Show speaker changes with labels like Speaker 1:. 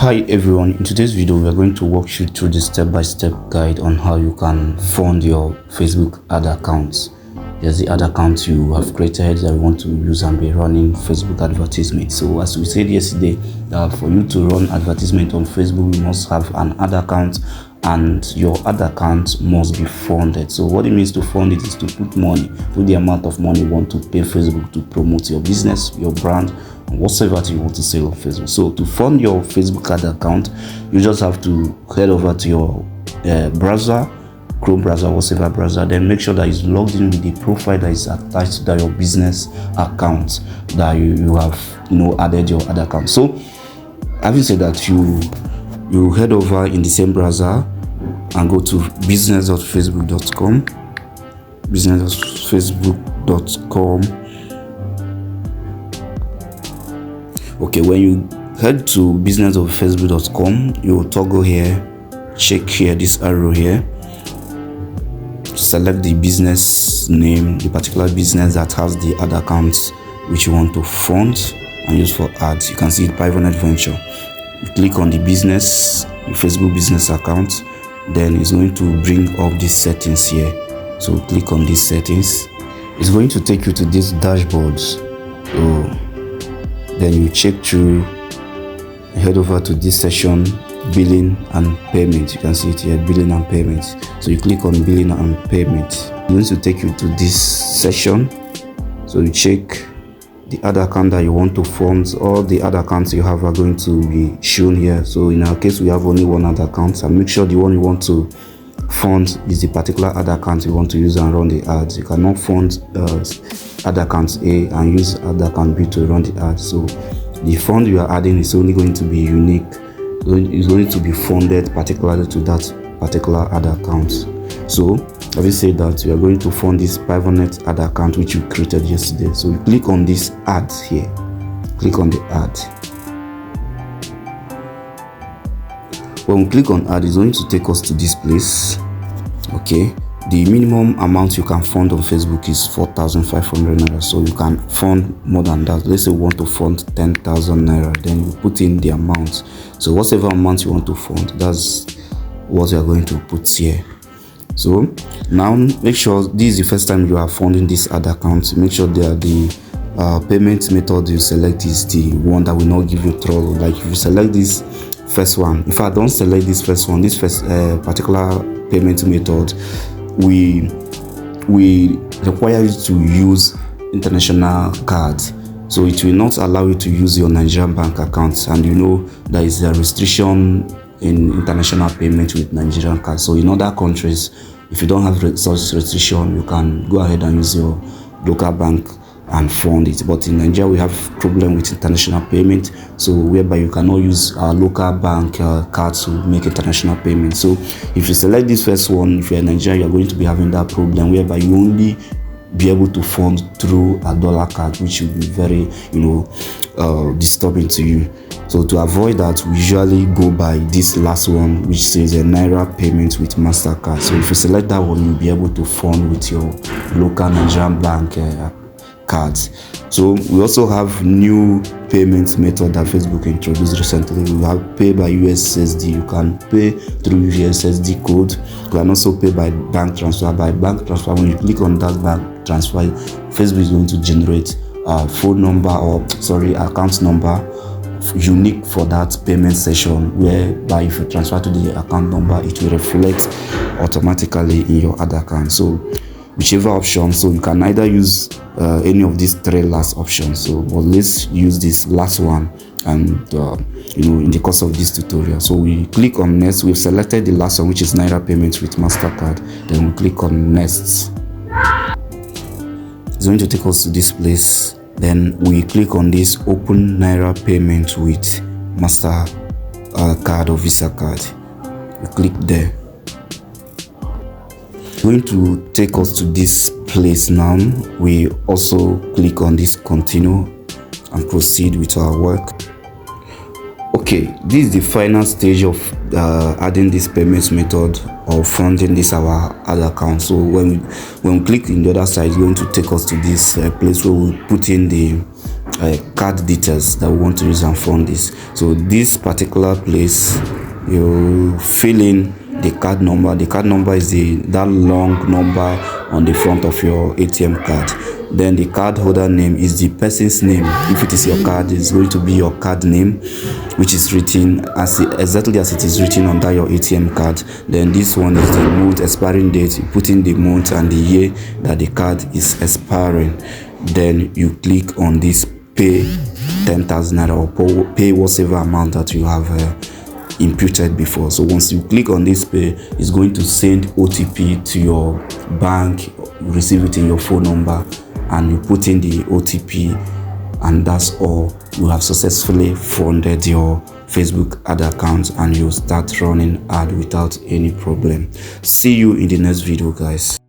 Speaker 1: Hi everyone, in today's video we are going to walk you through the step-by-step guide on how you can fund your Facebook ad accounts. There's the ad account you have created that you want to use and be running Facebook advertisements. So as we said yesterday, for you to run advertisement on Facebook, you must have an ad account and your ad account must be funded. So what it means to fund it is to put the amount of money you want to pay Facebook to promote your business, your brand, whatsoever you want to sell on Facebook. So to fund your Facebook ad account, you just have to head over to your browser, Chrome browser, whatever browser, then make sure that it's logged in with the profile that is attached to your business account that you have added your ad account. So having said that, you head over in the same browser and go to business.facebook.com, business.facebook.com. Okay, when you head to business.facebook.com, you toggle here, check here this arrow here, select the business name, the particular business that has the ad account which you want to fund and use for ads. You can see it, Private Venture. You click on the business, the Facebook business account, then it's going to bring up these settings here. So click on these settings. It's going to take you to this dashboard. So then you check through, head over to this section, billing and payment. You can see it here, billing and payment. So you click on billing and payment. It's going to take you to this section. So you check the ad account that you want to fund. All the ad accounts you have are going to be shown here. So in our case, we have only one ad account, and make sure the one you want to fund is the particular ad account you want to use and run the ads. You cannot fund ad account A and use ad account B to run the ads. So the fund you are adding is only going to be unique. It's going to be funded particularly to that particular ad account. So having said that, we are going to fund this private ad account which you created yesterday. So you click on this ad here. Click on the ad. When we click on add, it's going to take us to this place. Okay, the minimum amount you can fund on Facebook is 4,500 naira. So you can fund more than that. Let's say we want to fund 10,000 naira, then you put in the amount. So whatever amount you want to fund, that's what you are going to put here. So now make sure this is the first time you are funding this ad account. Make sure that the payment method you select is the one that will not give you trouble. Like if you select this first one, if I don't select this first one, this first particular payment method, we require you to use international cards. So it will not allow you to use your Nigerian bank accounts, and there is a restriction in international payment with Nigerian cards. So in other countries, if you don't have such restriction, you can go ahead and use your local bank and fund it. But in Nigeria, we have problem with international payment, so whereby you cannot use our local bank card to make international payment. So if you select this first one, if you're in Nigeria, you're going to be having that problem whereby you only be able to fund through a dollar card, which will be very disturbing to you. So to avoid that, we usually go by this last one, which says a Naira payment with MasterCard. So if you select that one, you'll be able to fund with your local Nigerian bank cards. So we also have new payment method that Facebook introduced recently. We have pay by USSD. You can pay through USSD code. You can also pay by bank transfer. By bank transfer, when you click on that bank transfer, Facebook is going to generate a phone number account number unique for that payment session, whereby if you transfer to the account number, it will reflect automatically in your other account. So whichever option, so you can either use any of these three last options. So but let's use this last one, and in the course of this tutorial. So we click on next. We've selected the last one, which is Naira payments with MasterCard. Then we click on next. It's going to take us to this place. Then we click on this open Naira payment with MasterCard or Visa card. We click there. Going to take us to this place now. We also click on this continue and proceed with our work. Okay, this is the final stage of adding this payment method or funding this our other account. So when we click in the other side, it's going to take us to this place where we put in the card details that we want to use and fund this. So this particular place, you fill in the card number. The card number is that long number on the front of your ATM card. Then the card holder name is the person's name. If it is your card, it's going to be your card name, which is written exactly as it is written under your ATM card. Then this one is the month expiring date. You put in the month and the year that the card is expiring. Then you click on this pay 10,000 naira or pay whatever amount that you have imputed before. So once you click on this pay, it's going to send OTP to your bank, receive it in your phone number, and you put in the OTP, and that's all. You have successfully funded your Facebook ad account and you start running ad without any problem. See you in the next video, guys.